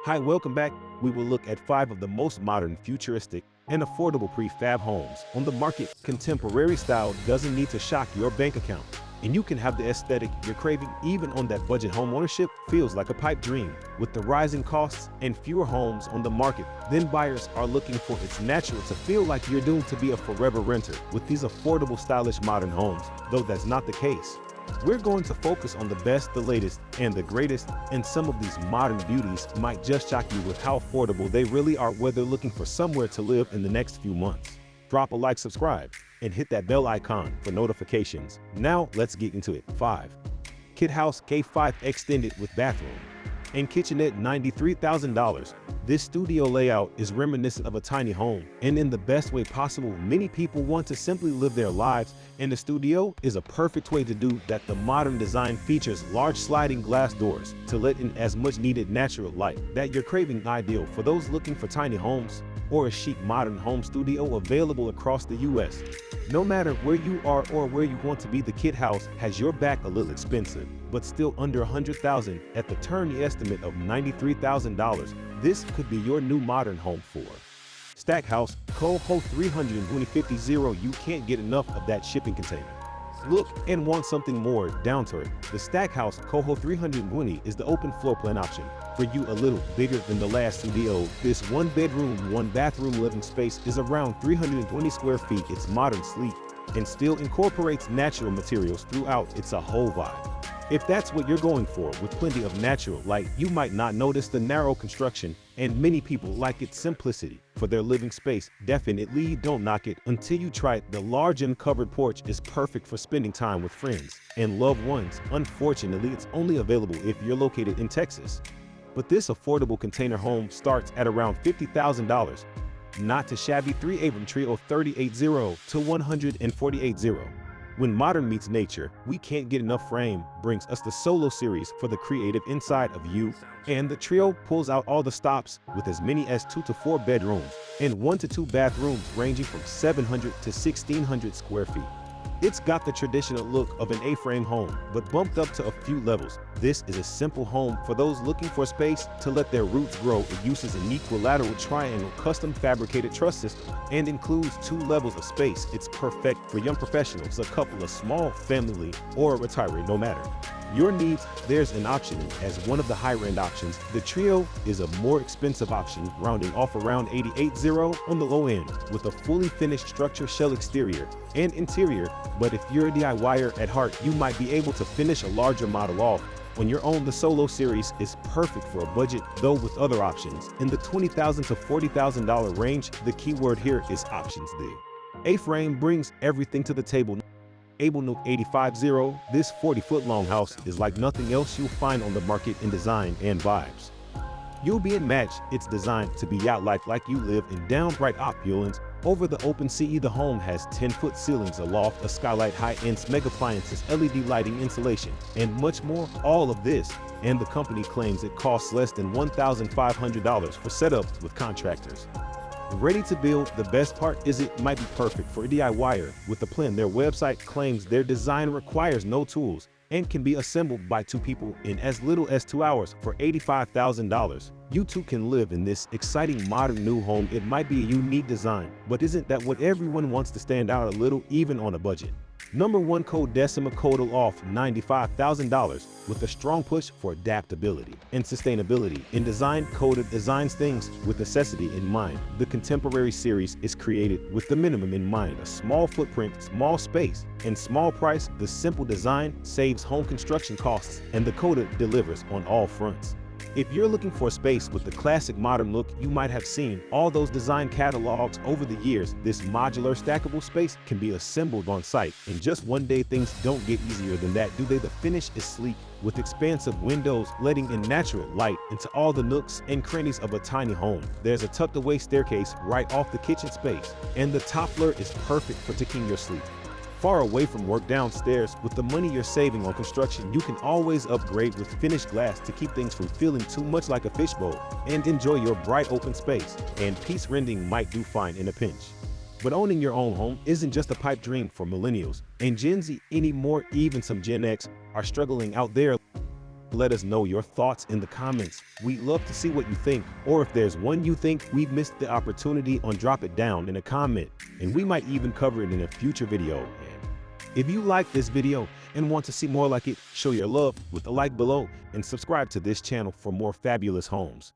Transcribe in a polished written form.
Hi, welcome back. We will look at 5 of the most modern, futuristic, and affordable prefab homes on the market. Contemporary style doesn't need to shock your bank account, and you can have the aesthetic you're craving even on that budget. Home ownership feels like a pipe dream. With the rising costs and fewer homes on the market, then buyers are looking for it's natural to feel like you're doomed to be a forever renter with these affordable, stylish, modern homes, though that's not the case. We're going to focus on the best, the latest, and the greatest, and some of these modern beauties might just shock you with how affordable they really are, whether looking for somewhere to live in the next few months. Drop a like, subscribe, and hit that bell icon for notifications. Now let's get into it. 5. Kit House K5 Extended with bathroom and kitchenette, $93,000. This studio layout is reminiscent of a tiny home, and in the best way possible. Many people want to simply live their lives, and the studio is a perfect way to do that. The modern design features large sliding glass doors to let in as much needed natural light that you're craving, ideal for those looking for tiny homes or a chic modern home studio, available across the US. No matter where you are or where you want to be, the Kit House has your back. A little expensive, but still under $100,000 at the turnkey estimate of $93,000. This could be your new modern home for Stackhouse Coho 350. You can't get enough of that shipping container look and want something more down to earth. The Stackhouse Coho 320 is the open floor plan option for you, a little bigger than the last studio. This 1-bedroom, 1-bathroom living space is around 320 square feet. It's modern, sleek, and still incorporates natural materials throughout. It's a whole vibe. If that's what you're going for, with plenty of natural light, you might not notice the narrow construction, and many people like its simplicity for their living space. Definitely don't knock it until you try it. The large uncovered porch is perfect for spending time with friends and loved ones. Unfortunately, it's only available if you're located in Texas. But this affordable container home starts at around $50,000. Not too shabby. 3 Aframe Trio, 38.0 to 148.0. When modern meets nature, we can't get enough. Frame brings us the solo series for the creative inside of you, and the trio pulls out all the stops with as many as 2 to 4 bedrooms and 1 to 2 bathrooms ranging from 700 to 1,600 square feet. It's got the traditional look of an A-frame home, but bumped up to a few levels. This is a simple home for those looking for space to let their roots grow. It uses an equilateral triangle custom fabricated truss system and includes 2 levels of space. It's perfect for young professionals, a couple, a small family, or a retiree. No matter your needs, there's an option. As one of the higher-end options, the trio is a more expensive option, rounding off around 88.0 on the low end, with a fully finished structure, shell exterior and interior. But if you're a DIYer at heart, you might be able to finish a larger model off on your own. The Solo series is perfect for a budget, though, with other options in the $20,000 to $40,000 range. The keyword here is options. The A-frame brings everything to the table. Nook 85.0. This 40-foot long house is like nothing else you'll find on the market in design and vibes. You'll be matched. It's designed to be yacht life, like you live in downright opulence. Over the open sea, the home has 10-foot ceilings, a loft, a skylight, high-end mega appliances, LED lighting, insulation, and much more. All of this, and the company claims it costs less than $1,500 for setup with contractors ready to build. The best part is it might be perfect for a DIYer with a plan. Their website claims their design requires no tools and can be assembled by 2 people in as little as 2 hours. For $85,000, you too can live in this exciting modern new home. It might be a unique design, but isn't that what everyone wants, to stand out a little, even on a budget? Number 1, Codecima Codal off $95,000 with a strong push for adaptability and sustainability in design. Coda designs things with necessity in mind. The contemporary series is created with the minimum in mind: a small footprint, small space, and small price. The simple design saves home construction costs, and the Coda delivers on all fronts. If you're looking for a space with the classic modern look, you might have seen all those design catalogs over the years. This modular stackable space can be assembled on site in just one day. Things don't get easier than that, do they? The finish is sleek with expansive windows letting in natural light into all the nooks and crannies of a tiny home. There's a tucked away staircase right off the kitchen space, and the top floor is perfect for taking your sleep far away from work. Downstairs, with the money you're saving on construction, you can always upgrade with finished glass to keep things from feeling too much like a fishbowl, and enjoy your bright open space. And piece renting might do fine in a pinch. But owning your own home isn't just a pipe dream for millennials and Gen Z anymore. Even some Gen X are struggling out there. Let us know your thoughts in the comments. We'd love to see what you think, or if there's one you think we've missed the opportunity on, drop it down in a comment, and we might even cover it in a future video. If you like this video and want to see more like it, show your love with a like below and subscribe to this channel for more fabulous homes.